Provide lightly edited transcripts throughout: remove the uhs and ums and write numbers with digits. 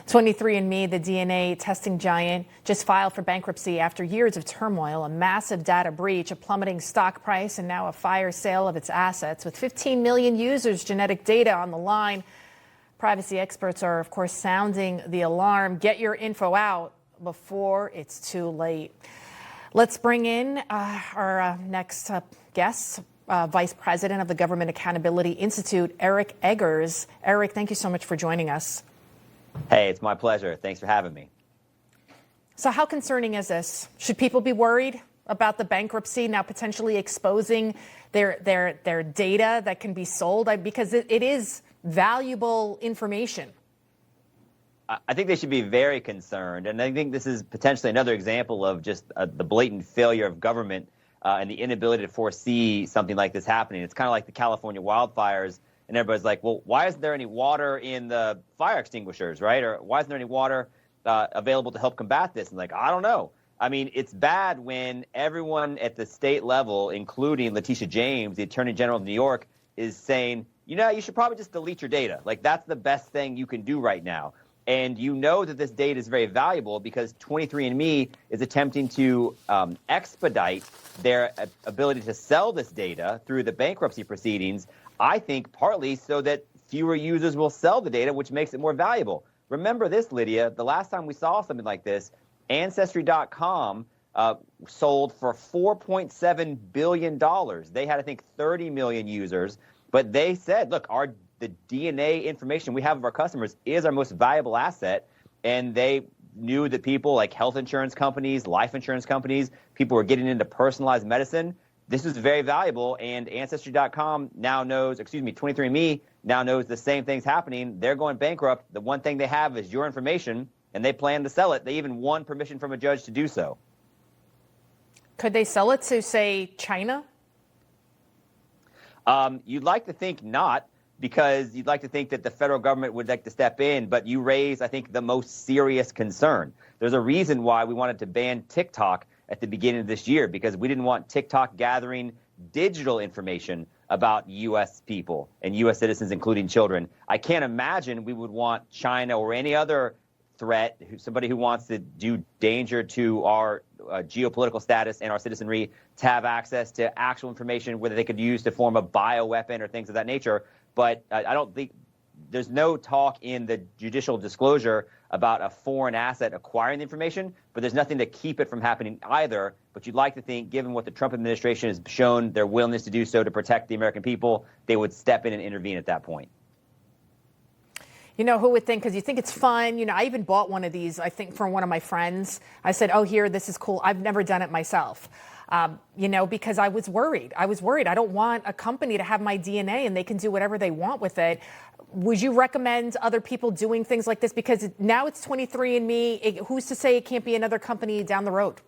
23andMe, the DNA testing giant, just filed for bankruptcy after years of turmoil, a massive data breach, a plummeting stock price, and now a fire sale of its assets. With 15 million users' genetic data on the line, privacy experts are, of course, sounding the alarm. Get your info out before it's too late. Let's bring in our next guest, Vice President of the Government Accountability Institute, Eric Eggers. Eric, thank you so much for joining us. Hey, it's my pleasure. Thanks for having me. So how concerning is this? Should people be worried about the bankruptcy now potentially exposing their data that can be sold? Because it is valuable information. I think they should be very concerned. And I think this is potentially another example of just the blatant failure of government and the inability to foresee something like this happening. It's kind of like the California wildfires. And everybody's like, well, why isn't there any water in the fire extinguishers, right? Or why isn't there any water available to help combat this? And like, I don't know. I mean, it's bad when everyone at the state level, including Letitia James, the Attorney General of New York, is saying, you know, you should probably just delete your data. Like, that's the best thing you can do right now. And you know that this data is very valuable because 23andMe is attempting to expedite their ability to sell this data through the bankruptcy proceedings, I think partly so that fewer users will sell the data, which makes it more valuable. Remember this, Lydia, the last time we saw something like this, Ancestry.com sold for $4.7 billion. They had, I think, 30 million users, but they said, look, the DNA information we have of our customers is our most valuable asset, and they knew that people like health insurance companies, life insurance companies, people were getting into personalized medicine. This is very valuable, and Ancestry.com now knows, 23andMe now knows the same thing's happening. They're going bankrupt. The one thing they have is your information, and they plan to sell it. They even won permission from a judge to do so. Could they sell it to, say, China? You'd like to think not, because you'd like to think that the federal government would like to step in, but you raise, I think, the most serious concern. There's a reason why we wanted to ban TikTok at the beginning of this year, because we didn't want TikTok gathering digital information about U.S. people and U.S. citizens, including children. I can't imagine we would want China or any other threat, somebody who wants to do danger to our geopolitical status and our citizenry, to have access to actual information whether they could use to form a bioweapon or things of that nature. But I don't think there's no talk in the judicial disclosure about a foreign asset acquiring the information, but there's nothing to keep it from happening either. But you'd like to think, given what the Trump administration has shown their willingness to do so to protect the American people, they would step in and intervene at that point. You know, who would think, because you think it's fun. You know, I even bought one of these, I think, for one of my friends. I said, oh, here, this is cool. I've never done it myself. You know, because I was worried. I don't want a company to have my DNA and they can do whatever they want with it. Would you recommend other people doing things like this? Because now it's 23andMe. Who's to say it can't be another company down the road?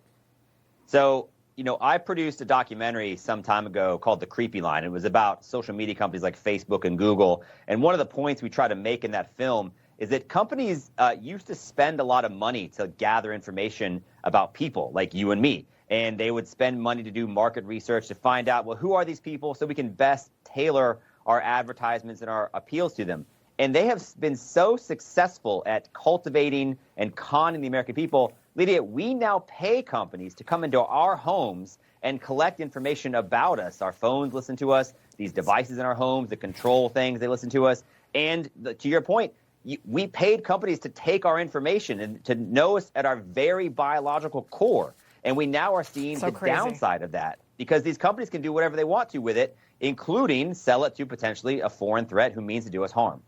So, you know, I produced a documentary some time ago called The Creepy Line. It was about social media companies like Facebook and Google. And one of the points we try to make in that film is that companies used to spend a lot of money to gather information about people like you and me. And they would spend money to do market research to find out, well, who are these people so we can best tailor our advertisements and our appeals to them. And they have been so successful at cultivating and conning the American people. Lydia, we now pay companies to come into our homes and collect information about us. Our phones listen to us, these devices in our homes that control things, they listen to us. And to your point, we paid companies to take our information and to know us at our very biological core. And we now are seeing the downside of that, because these companies can do whatever they want to with it, including sell it to potentially a foreign threat who means to do us harm.